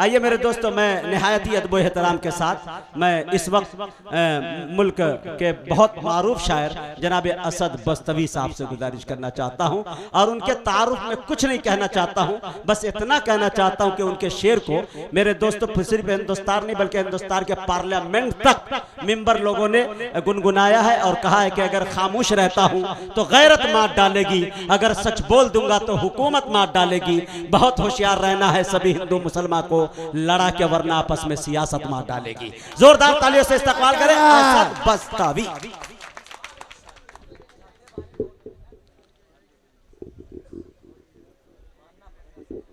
आइए मेरे दोस्तों, मैं निहायत ही अदब एहतराम के साथ मैं इस वक्त मुल्क के बहुत मारूफ शायर जनाब असद बस्तवी साहब से गुजारिश करना चाहता हूं, और उनके तारुफ में कुछ नहीं कहना चाहता हूं, बस इतना कहना चाहता हूं कि उनके शेर को मेरे दोस्तों सिर्फ हिंदुस्तान नहीं बल्कि हिंदुस्तान के पार्लियामेंट तक मिंबर लोगों ने गुनगुनाया है और कहा है कि अगर खामोश रहता हूं तो गैरत मार डालेगी, अगर सच बोल दूंगा तो हुकूमत मार डालेगी। बहुत होशियार रहना है सभी हिंदू मुसलमान को, लड़ा के वरना आपस में सियासत मार डालेगी। जोरदार तालियों से इस्तकबाल करें असद बस्तवी।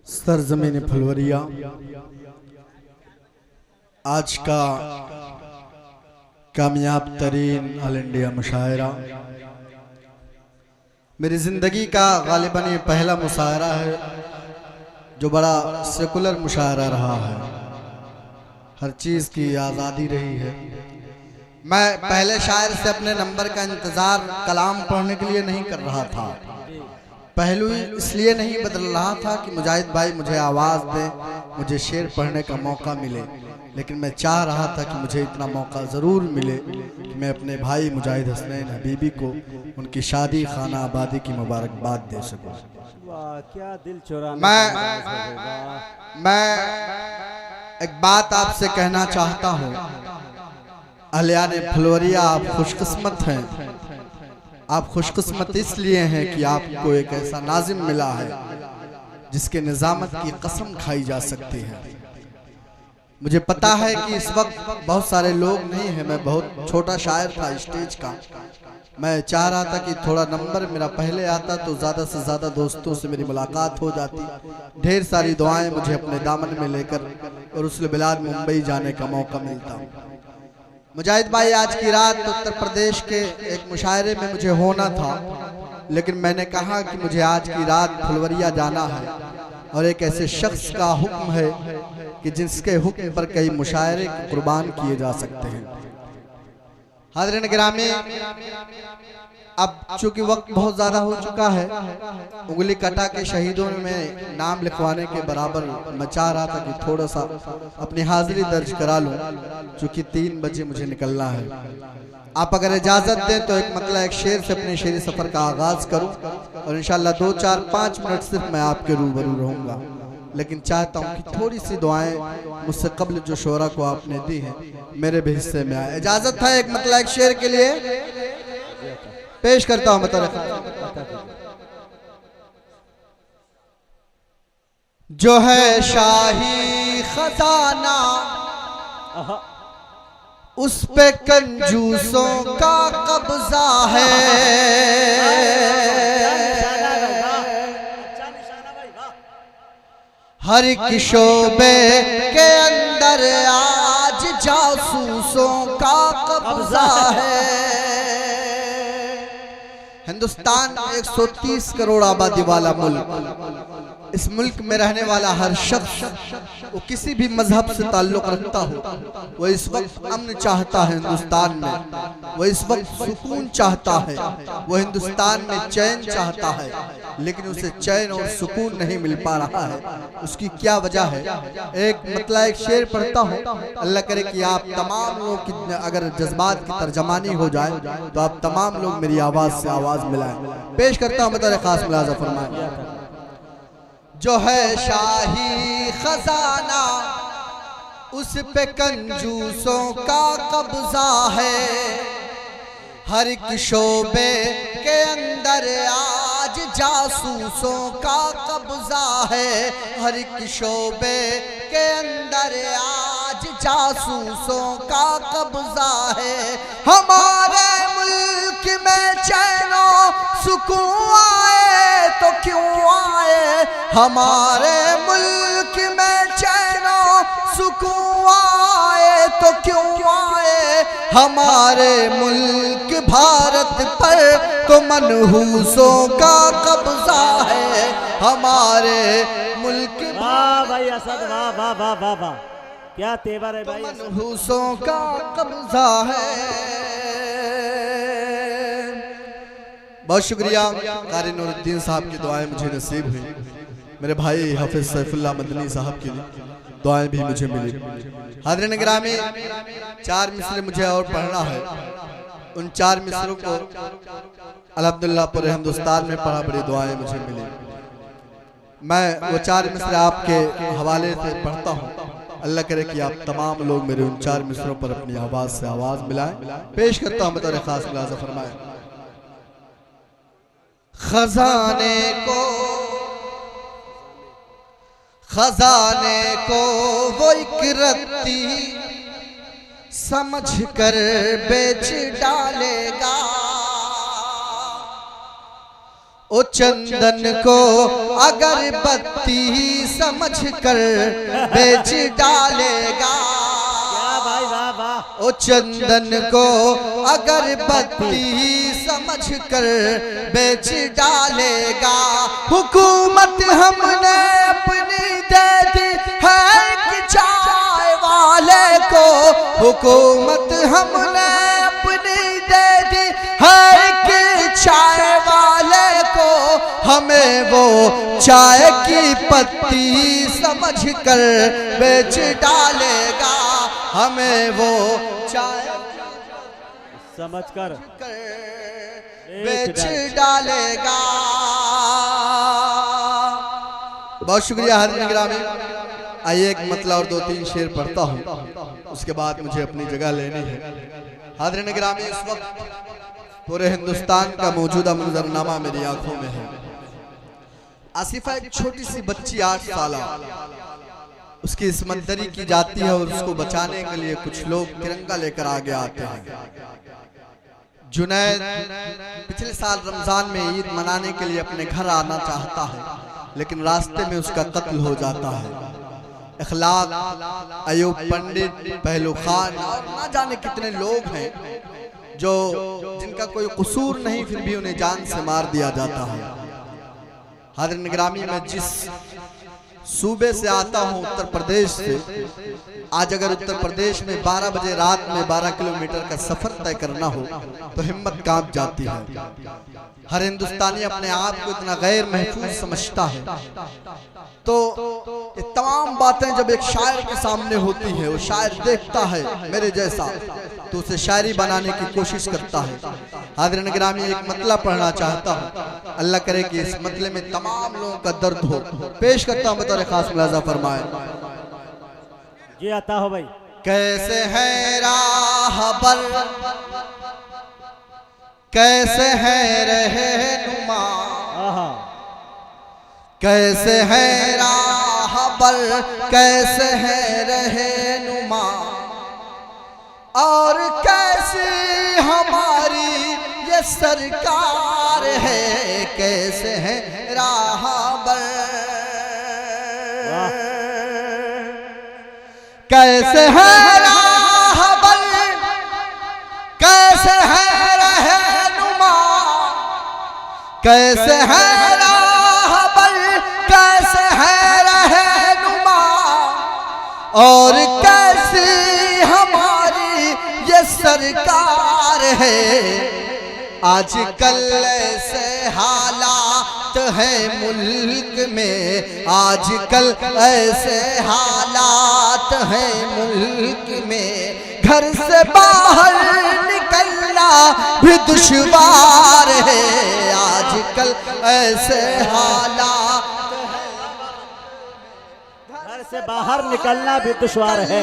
सरजमीन फुलवरिया आज का कामयाब तरीन ऑल इंडिया मुशायरा, मेरी ज़िंदगी का गालिबन ये पहला मुशायरा है जो बड़ा सेकुलर मुशायरा रहा है, हर चीज़ की आज़ादी रही है। मैं पहले शायर से अपने नंबर का इंतज़ार कलाम पढ़ने के लिए नहीं कर रहा था, पहलू इसलिए नहीं बदल रहा था कि मुजाहिद भाई मुझे आवाज़ दे, मुझे शेर पढ़ने का मौका मिले, लेकिन मैं चाह रहा था कि मुझे इतना मौका ज़रूर मिले कि मैं अपने भाई मुजाहिद हसनैन हबीबी को उनकी शादी खाना आबादी की मुबारकबाद दे सकूं। क्या दिल चुराना। मैं एक बात आपसे कहना चाहता हूँ, अहलियाने फुलवरिया आप खुशकिस्मत हैं। आप खुशकिस्मत इसलिए हैं कि आपको एक ऐसा नाजिम मिला है जिसके निजामत की कसम खाई जा सकती है। मुझे पता है कि इस वक्त बहुत सारे लोग नहीं हैं, मैं बहुत छोटा शायर था स्टेज का, मैं चाह रहा था कि थोड़ा नंबर मेरा पहले आता तो ज़्यादा से ज़्यादा दोस्तों से मेरी मुलाकात हो जाती, ढेर सारी दुआएं मुझे अपने दामन में लेकर और उस बिलाद मुंबई जाने का मौका मिलता। मुजाहिद भाई आज की रात उत्तर प्रदेश के एक मुशायरे में मुझे होना था, लेकिन मैंने कहा कि मुझे आज की रात फुलवरिया जाना है और एक ऐसे शख्स का हुक्म है कि जिसके हुक्म पर कई मुशायरे कुर्बान किए जा सकते हैं। हाज़रीन गिरामी, अब चूंकि वक्त बहुत ज़्यादा हो चुका है, उंगली कटा के शहीदों में नाम लिखवाने के बराबर मैं चाह रहा था कि थोड़ा सा अपनी हाजिरी दर्ज करा लूं, चूंकि 3 बजे मुझे निकलना है। आप अगर इजाज़त दें तो एक शेर से अपने शेरी सफ़र का आगाज़ करूं और इंशाअल्लाह 2, 4, 5 मिनट सिर्फ मैं आपके रूबरू रहूँगा, लेकिन चाहता हूँ कि थोड़ी सी दुआएं मुझसे कब्ल जो शोरा को आपने दी हैं मेरे भी हिस्से में आए। इजाज़त है एक शेर के लिए पेश करता हूँ। जो है शाही खजाना उस पे कंजूसों का कब्जा है, हर एक शोबे के अंदर आज जासूसों का कब्जा है। हिंदुस्तान 130 करोड़ आबादी वाला मुल्क, इस मुल्क में रहने वाला हर शख्स वो किसी भी मजहब से ताल्लुक़ रखता हो, वो इस वक्त अमन चाहता है हिंदुस्तान में, वो इस वक्त सुकून चाहता है, वो हिंदुस्तान में चैन चाहता है, लेकिन उसे चैन और सुकून नहीं मिल पा रहा है। उसकी क्या वजह है? एक शेर पढ़ता हूँ, अल्लाह करे कि आप तमाम लोग की अगर जज्बात की तर्जमानी हो जाए तो आप तमाम लोग मेरी आवाज़ से आवाज़ मिलाएं। पेश करता हूँ मतलब खास मुलाज़ा फरमाएं। जो है शाही खजाना उस पे कंजूसों का कब्जा है, हर एक शोबे के अंदर आज जासूसों का कब्जा है, हर एक शोबे के अंदर आज जासूसों का कब्जा है। हमारे मुल्क में चैनो सुकून आए तो क्यों आए, हमारे मुल्क में चैनो सुकून आए तो क्यों आए, हमारे मुल्क भारत पर तो मनहूसों का कब्जा है, हमारे मुल्क। वाह भाई असद, वाह वाह वाह वाह वाह, क्या तेवर है भाई। मनहूसों का कब्जा है। बहुत शुक्रिया कारी नूरुद्दीन साहब की दुआएं मुझे नसीब हुई, मेरे भाई हाफिज सैफुल्लाह मदनी साहब के लिए दुआएं भी मुझे मिली। हाज़रीन गिरामी, 4 मिसरे मुझे और पढ़ना है। उन 4 मिसरों को अल्हम्दुलिल्लाह पूरे हिंदुस्तान में पढ़ा, बड़ी दुआएं मुझे मिली। मैं वो 4 मिसरे आपके हवाले से पढ़ता हूँ। अल्लाह करे कि आप तमाम लोग मेरे उन 4 मिसरों पर अपनी आवाज से आवाज मिलाएं। पेश करता हूँ बतौर खास मुलाज़ा फरमाएं। खजाने को वो एक रत्ती समझ कर बेच डालेगा, ओ चंदन को अगरबत्ती समझ कर बेच डालेगा। भाई वाह वाह। ओ चंदन को अगरबत्ती समझ कर बेच डालेगा। हुकूमत हमने अपनी दे दी है कि चाय वाले को, हुकूमत हमने अपनी दे दी है कि चाय वाले को, हमें वो चाय की पत्ती समझ कर बेच डालेगा, हमें वो चाय समझ कर बेच डालेगा। बहुत शुक्रिया हाज़रीन गिरामी। आइए एक मतलब और 2-3 शेर पढ़ता हूँ, उसके बाद मुझे अपनी जगह लेनी है। हाज़रीन गिरामी, इस वक्त पूरे हिंदुस्तान का मौजूदा मंजरनामा मेरी आंखों में है। आसिफा एक छोटी सी बच्ची 8 साल, उसकी इस्मतदरी की जाती है और उसको बचाने के लिए कुछ लोग तिरंगा लेकर आगे आते हैं। जुनैद पिछले साल रमजान में ईद मनाने के लिए अपने घर आना चाहता है, लेकिन रास्ते में उसका कत्ल हो जाता है। इखलाक, अयूब पंडित, पहलू खान और ना जाने कितने लोग हैं जो जिनका कोई कसूर नहीं, फिर भी उन्हें जान से मार दिया जाता है। हाज़रीन गिरामी, मैं जिस सूबे से आता हूँ, उत्तर प्रदेश से, आज अगर उत्तर प्रदेश में 12 बजे रात में 12 किलोमीटर का सफर तय करना हो तो हिम्मत कांप जाती है। हर हिंदुस्तानी अपने आप को इतना गैर महफूज समझता है। तो ये तमाम बातें जब एक शायर के सामने होती है, वो शायर देखता है मेरे जैसा, तो उसे शायरी बनाने की कोशिश करता है। हाज़रीन गिरामी, एक मतला पढ़ना चाहता हूँ। अल्लाह करे कि इस मतले में तमाम लोगों का दर्द हो। पेश करता हूँ बतौर खास मुलाज़ा फरमाए। ये आता हो भाई। कैसे है राहबर, कैसे है रहनुमा, कैसे है राहबर, कैसे है रहनुमा, और कैसी हमारी ये सरकार है, कैसे है राहबर, कैसे है राहबर, कैसे है रहनुमा, कैसे है राहबर, कैसे है रहनुमा, और कैसी हमारी ये सरकार है। आजकल ऐसे हालात है मुल्क में, आजकल ऐसे हालात है मुल्क में, घर से बाहर निकलना भी दुश्वार है। आजकल ऐसे हालात, घर से बाहर निकलना भी दुश्वार है,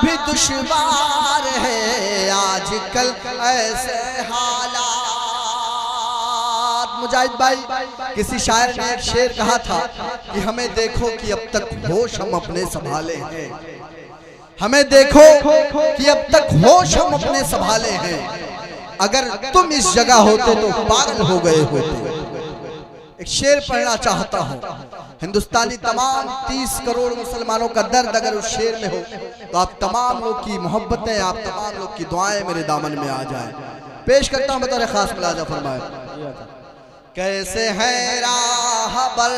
भी दुश्वार है। आजकल ऐसे हालात। मुजाहिद भाई, किसी शायर ने एक शेर कहा था कि हमें देखो कि अब तक होश हम अपने संभाले हैं, हमें देखो कि अब तक होश हम अपने संभाले हैं, अगर तुम इस जगह होते तो पागल हो गए होते। एक शेर पढ़ना चाहता हूँ। हिंदुस्तानी तमाम 30 करोड़ मुसलमानों का दर्द अगर उस शेर में हो तो आप तमाम लोग की मोहब्बतें, आप तमाम लोग की दुआएं मेरे दामन में आ जाए। पेश करता हूँ बतौर खास मुलाज़ा फरमाए। कैसे है राहबर,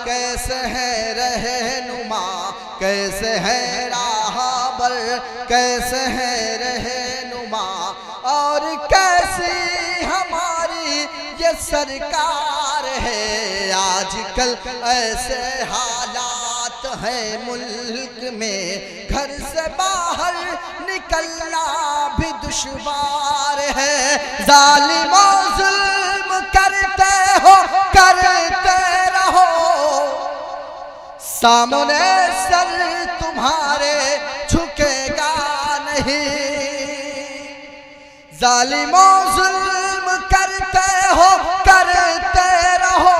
कैसे है रहनुमा, कैसे है राहबर, कैसे है रहनुमा, और कैसी हमारी ये सरकार है। आजकल ऐसे हालात है मुल्क में, घर से बाहर निकलना भी दुश्वार है। जालिमों जुल्म करते हो, करते रहो, सामने सर तुम्हारे झुकेगा नहीं। जालिमों जुल्म करते हो, करते रहो,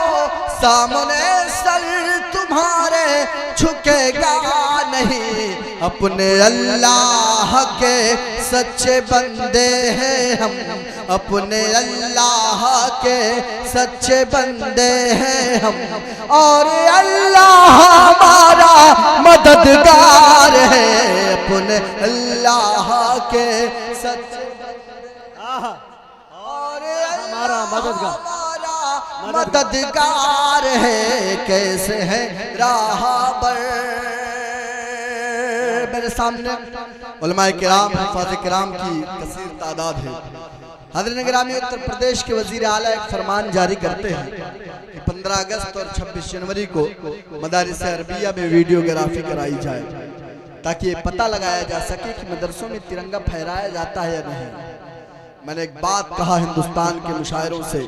सामने सर तुम्हारे झुकेगा नहीं। अपने अल्लाह के सच्चे बंदे हैं हम, अपने अल्लाह के सच्चे बंदे हैं हम, और अल्लाह हमारा मददगार है। अपने अल्लाह के सच्चे और हमारा मददगार है। कैसे है राहबर। मेरे सामने उलमाए किराम, हफ़ाज़ किराम की कसीर तादाद है। हज़रत गिरामी, उत्तर प्रदेश के वज़ीर आला एक फरमान जारी करते हैं कि 15 अगस्त और 26 जनवरी को मदारिस अरबिया में वीडियोग्राफी कराई जाए, ताकि ये पता लगाया जा सके कि मदरसों में तिरंगा फहराया जाता है या नहीं। मैंने एक बात कहा हिंदुस्तान के मुशायरों से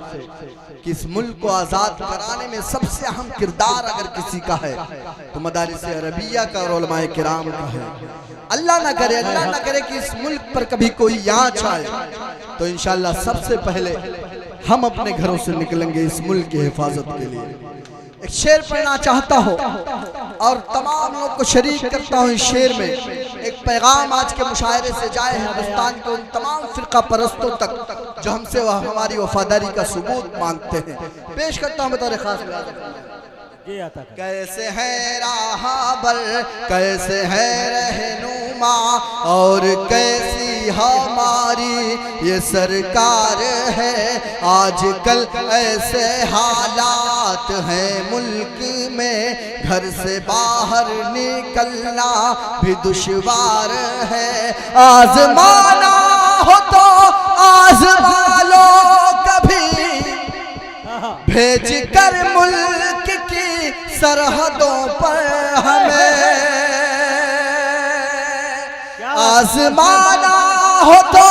कि इस मुल्क को आज़ाद कराने में सबसे अहम किरदार अगर किसी का है तो मदारिस अरबिया का और उलमाए किराम का है। अल्लाह ना करे कि इस मुल्क पर कभी कोई आँच आए, तो इंशाअल्लाह सबसे पहले हम अपने घरों से निकलेंगे इस मुल्क की हिफाजत के लिए। एक शेर पढ़ना चाहता हूँ और तमाम लोग को शरीक करता हूँ इस शेर में। एक पैगाम आज के मुशायरे से जाए हिंदुस्तान के उन तमाम फिरका परस्तों तक जो हमसे वह हमारी वफादारी का सबूत मांगते हैं। पेश करता हूँ बतौर खास। कैसे है राहबर, कैसे है रहनुमा, और कैसी हमारी ये सरकार है। आजकल ऐसे हालात हैं मुल्क में, घर से बाहर निकलना भी दुश्वार है। आजमाना हो तो आजमा लो कभी, भेज कर मुल्क की सरहदों पर हमें। आजमाना हो तो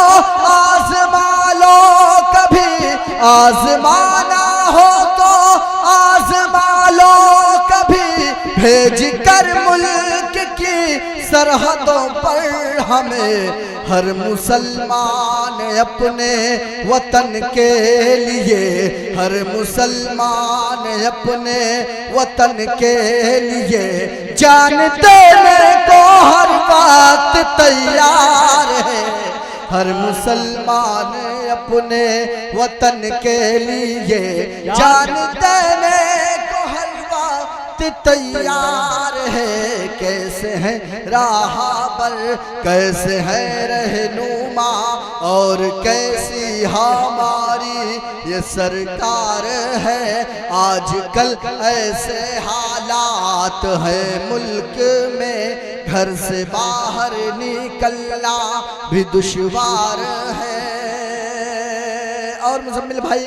आजमा लो कभी, आजमाना हो तो आजमा लो कभी, भेज कर मुल्क की सरहदों पर हमें। हर मुसलमान अपने वतन के लिए, हर मुसलमान अपने वतन के लिए जान देने को हर वक्त तैयार है। हर मुसलमान अपने वतन के लिए जान देने को हर वक्त तैयार है। कैसे है राहबर, कैसे है रहनुमा, और कैसी हमारी ये सरकार है। आजकल ऐसे हालात है मुल्क में, घर से बाहर निकलना भी दुश्वार है। और मुजम्मिल भाई,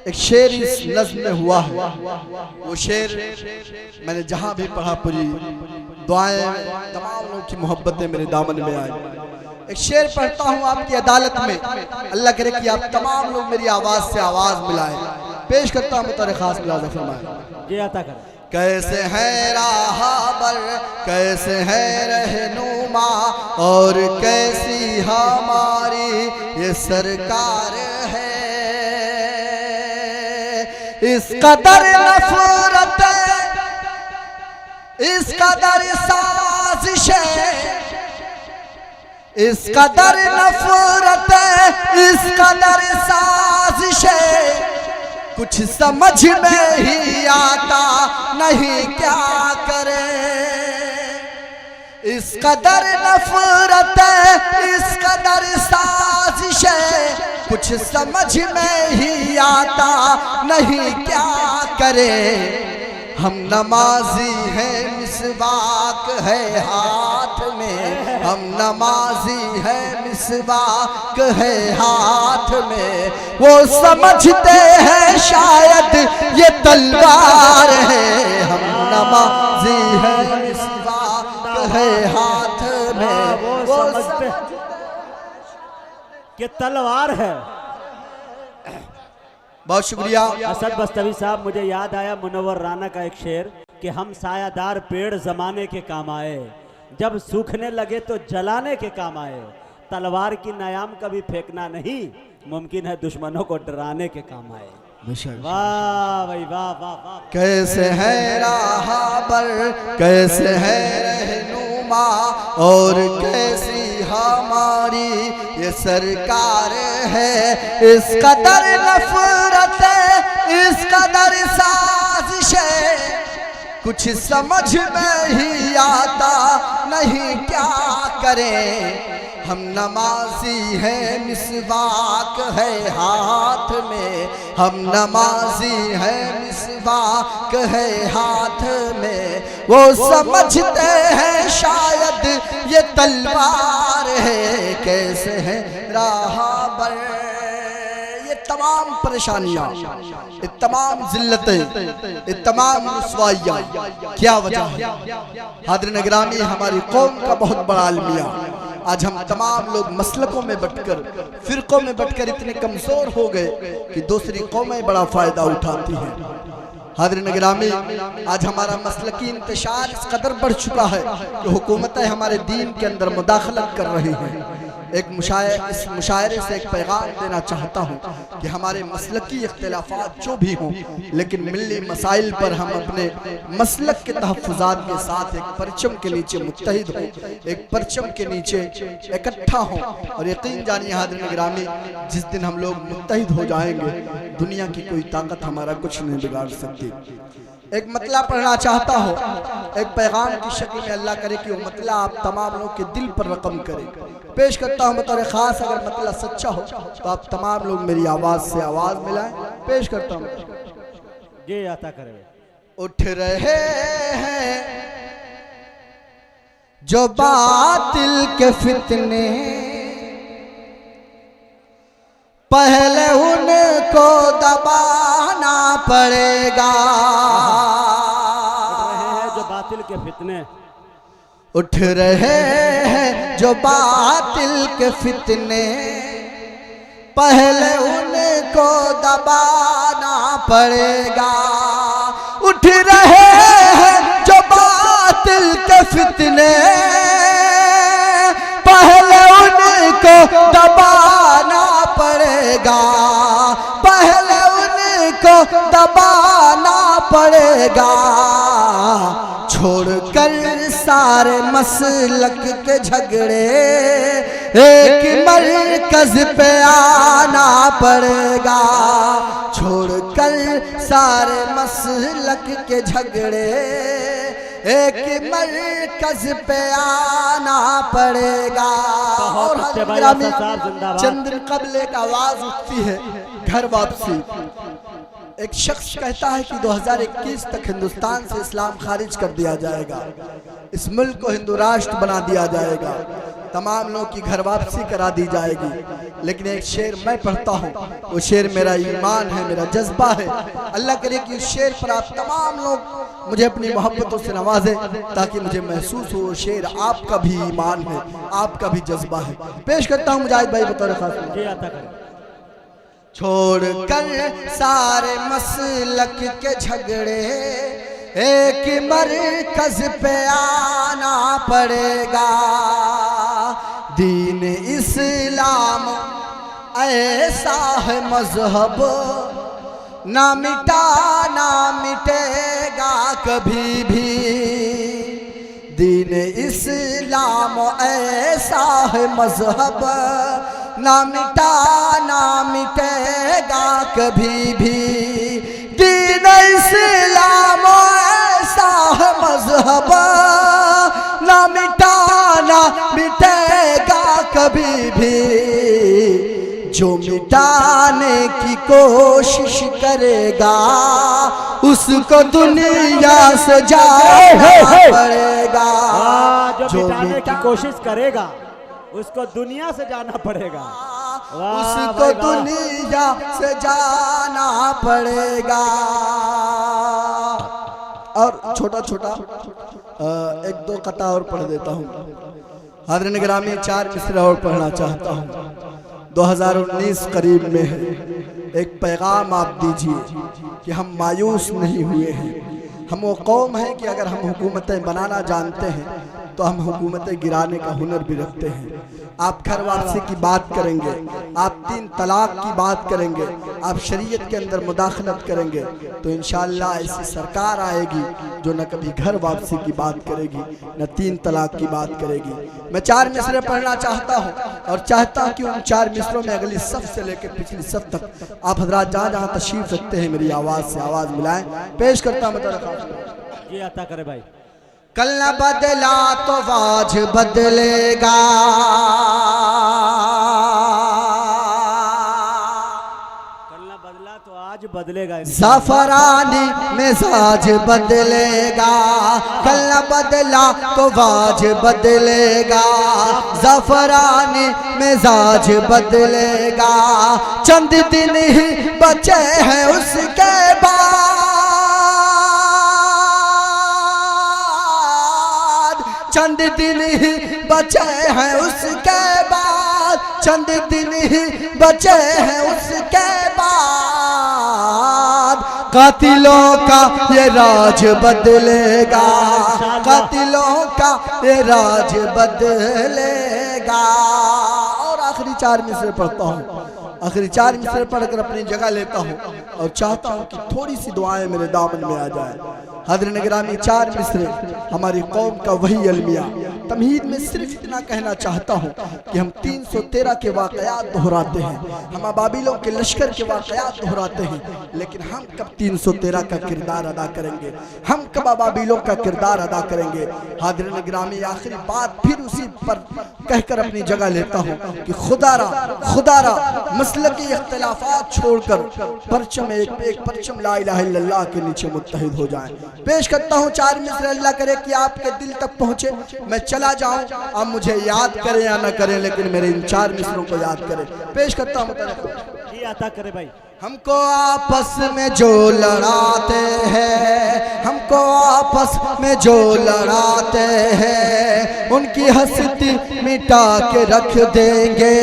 एक शेर इस नज़्म में हुआ है, वो शेर मैंने जहां भी पढ़ा पूरी दुआएं, तमाम लोगों की मोहब्बतें मेरे दामन में आई। एक शेर पढ़ता हूँ आपकी अदालत में, अल्लाह करे कि आप तमाम लोग मेरी आवाज से आवाज मिलाएं। पेश करता हूँ बतौर खास मिलाज़ा फरमाएं। कैसे है राहबर, कैसे है रहनुमा, और कैसी हमारी ये सरकार है। इस कदर नफरत, इस कदर साजिश, इस कदर नफरत, इस कदर साजिश, कुछ समझ में ही आता नहीं क्या करे। इस कदर नफरत, इस कदर साजिश, कुछ समझ में ही आता नहीं क्या करे। हम नमाजी हैं, मिसवाक है हाथ में, हम नमाजी हैं, मिसवाक है हाथ में, वो समझते हैं शायद ये तलवार है। हम नमाजी है मिसवाक है हाथ में, वो समझते कि तलवार है। बहुत शुक्रिया असद बस्तवी साहब। मुझे याद आया मुनव्वर राना का एक शेर कि हम सायादार पेड़ जमाने के काम आए, जब सूखने लगे तो जलाने के काम आए। तलवार की नायाम कभी फेंकना नहीं, मुमकिन है दुश्मनों को डराने के काम आए। वाह भाई वाह वाह वाह। कैसे है राहबर, कैसे है रहनुमा, और कैसी हमारी ये सरकार है। इस कदर नफरत है, इस कदर साजिश है, कुछ समझ में ही आता नहीं क्या करें। हम नमाजी हैं मिसवाक है हाथ में, हम नमाजी हैं मिसवाक है हाथ में, वो समझते हैं शायद ये तलवार है। कैसे है राहबर, ये तमाम परेशानियां, ये तमाम जिल्लतें, ये तमाम रुसवाइयां क्या वजह है? हाज़िरीन गिरामी, हमारी कौम का बहुत बड़ा अलमिया। आज हम तमाम लोग मसलकों में बटकर, फिरकों में बटकर इतने कमजोर हो गए कि दूसरी कौमें बड़ा फायदा उठाती हैं। हाज़िरीन गिरामी, आज हमारा मसलकी इंतशार इस कदर बढ़ चुका है कि हुकूमतें हमारे दीन के अंदर मुदाखलत कर रही हैं। एक इस मुशायरे से एक पैगाम देना चाहता हूँ कि हमारे मसलकी इख्तिलाफात जो भी हों, लेकिन मिल्ली मसाइल पर हम अपने मसलक के तहफ़्फ़ुज़ात के साथ एक परचम के नीचे मुत्तहिद हों, एक परचम के नीचे इकट्ठा हों। और यकीन जानिए हाज़िरीन गिरामी, जिस दिन हम लोग मुत्तहिद हो जाएंगे, दुनिया की कोई ताकत हमारा कुछ नहीं बिगाड़ सकती। एक मतला पढ़ना चाहता हो, एक पैगाम की शक्ल में, अल्लाह करे कि वो मतला आप तमाम लोग के दिल पर रकम करे। पेश करता हूँ बतौर खास, अगर मतला सच्चा हो तो आप तमाम लोग मेरी आवाज़ से आवाज़ मिलाएं। पेश करता हूँ। ये आता करे। उठ रहे हैं जो बातिल के फितने, पहले उनको दबाना पड़ेगा। जो बातिल के फितने, उठ रहे हैं जो बातिल के फितने, पहले उनको दबाना पड़ेगा। उठ रहे हैं जो बातिल के फितने, पहले उनको दबाना पड़ेगा, पहले उनको दबाना पड़ेगा। छोड़कर सारे मसलक के झगड़े, एक मरकज पे आना पड़ेगा। छोड़कर सारे मसलक के झगड़े, एक मरकज पे आना पड़ेगा। और चंद दिन कबल एक आवाज उठती है, घर वापसी। एक शख्स कहता है कि 2021 तक हिंदुस्तान से इस्लाम खारिज कर दिया जाएगा, इस मुल्क को हिंदू राष्ट्र बना दिया जाएगा, तमाम लोगों की घर वापसी करा दी जाएगी। लेकिन एक शेर मैं पढ़ता हूँ, वो शेर मेरा ईमान है, मेरा जज्बा है। अल्लाह करे कि उस शेर पर आप तमाम लोग मुझे अपनी मोहब्बतों से नवाजें, ताकि मुझे महसूस हो वो शेर आपका भी ईमान है, आपका भी जज्बा है। पेश करता हूँ मुजाहिद भाई बतौर खास। छोड़कर सारे मसलक के झगड़े, एक मरकज पे आना पड़ेगा। दीन इस्लाम ऐसा है मजहब, ना मिटा ना मिटेगा कभी भी। दीन इस्लाम ऐसा है मजहब, ना मिटा ना मिटेगा कभी भी। दीन इस्लाम ऐसा है मजहब, ना मिटा ना मिटेगा कभी भी। जो मिटाने की कोशिश करेगा, उसको दुनिया से जाना पड़ेगा। जो मिटाने की कोशिश करेगा, उसको दुनिया से जाना पड़ेगा। उसको दुनिया से जाना पड़ेगा। और छोटा छोटा एक दो कथा और पढ़ देता हूँ। हाज़रीन गिरामी 4 मिसरे और पढ़ना चाहता हूँ। 2019 करीब में है। एक पैगाम आप दीजिए कि हम मायूस नहीं हुए हैं। हम वो कौम है कि अगर हम हुकूमतें बनाना जानते हैं तो हम हुकूमतें गिराने का हुनर भी रखते हैं। आप घर वापसी की बात करेंगे, आप 3 तलाक की बात करेंगे, आप शरीयत के अंदर मुदाखलत करेंगे तो इंशाअल्लाह ऐसी सरकार आएगी जो न कभी घर वापसी की बात करेगी न 3 तलाक की बात करेगी। मैं 4 मिसरे पढ़ना चाहता हूँ और चाहता हूँ कि उन 4 मिसरों में अगली सफ से लेकर पिछली सफ तक आप हजरात जहाँ जहाँ तशरीफ रखते हैं मेरी आवाज़ से आवाज़ मिलाएं। पेश करता हूँ ये अता करे भाई। कल न बदला तो आज बदलेगा, कल न बदला तो आज बदलेगा। ज़फ़रानी मिजाज बदलेगा। कल न बदला तो आज बदलेगा, ज़फ़रानी मिजाज बदलेगा। चंद दिन ही बचे हैं उसके बाद, चंद दिन ही बचे हैं उसके बाद, चंद दिन ही बचे हैं उसके बाद। कातिलों का ये राज बदलेगा, कातिलों का ये राज बदलेगा। और आखिरी 4 मिसरे पढ़ता हूँ। आखिरी 4 मिसरे पढ़कर अपनी जगह लेता हूँ और चाहता हूँ कि थोड़ी सी दुआएं मेरे दामन में आ जाए। हाज़रीन गिरामी 4 मिसरे हमारी कौम का वही अलमिया। तमहीद में सिर्फ इतना कहना चाहता हूँ कि हम 313 के वाक़यात दोहराते हैं, हम अबाबिलों के लश्कर के वाक़यात दोहराते हैं, लेकिन हम कब 313 का किरदार अदा करेंगे, हम कब अबाबिलों का किरदार अदा करेंगे। हाज़रीन गिरामी आखिरी बात फिर उसी पर कहकर अपनी जगह लेता हूँ कि खुदारा मसलकी इख्तिलाफात छोड़कर परचम एक परचम ला इलाहा इल्लल्लाह के नीचे मुत्तहिद हो जाएं। पेश करता हूँ 4 मिसरे। अल्लाह करे कि आपके दिल तक पहुँचे। मैं चला जाऊँ, आप मुझे याद करें या न करें, लेकिन मेरे इन 4 मिसरों को याद करें। पेश करता हूँ। ये अता करे भाई। हमको आपस में जो लड़ाते हैं, हमको आपस में जो लड़ाते हैं, उनकी हस्ती मिटा के रख देंगे।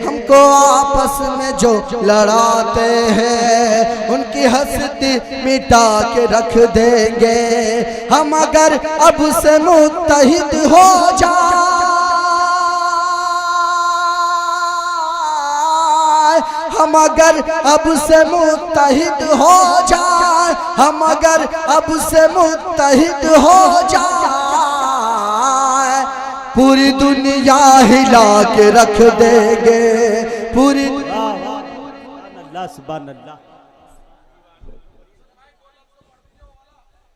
हमको आपस में जो लड़ाते हैं, उनकी हस्ती मिटा के रख देंगे। हम अगर अब से मुत्तहिद हो जाए, हम अगर अब से मुत्तहिद हो जाए, हम अगर अब से मुत्तहिद हो जाए, पूरी दुनिया हिला के रख देंगे। पूरी अल्लाह सुभान अल्लाह।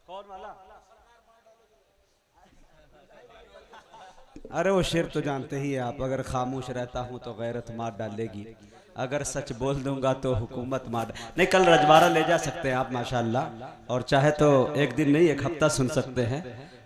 कौन वाला? अरे वो शेर तो जानते ही है आप, अगर खामोश रहता हूँ तो गैरत मार डालेगी, अगर सच बोल दूंगा तो हुकूमत मार। नहीं, कल रजवाड़ा ले जा सकते हैं आप माशाल्लाह, और चाहे तो एक दिन नहीं 1 हफ्ता सुन सकते हैं।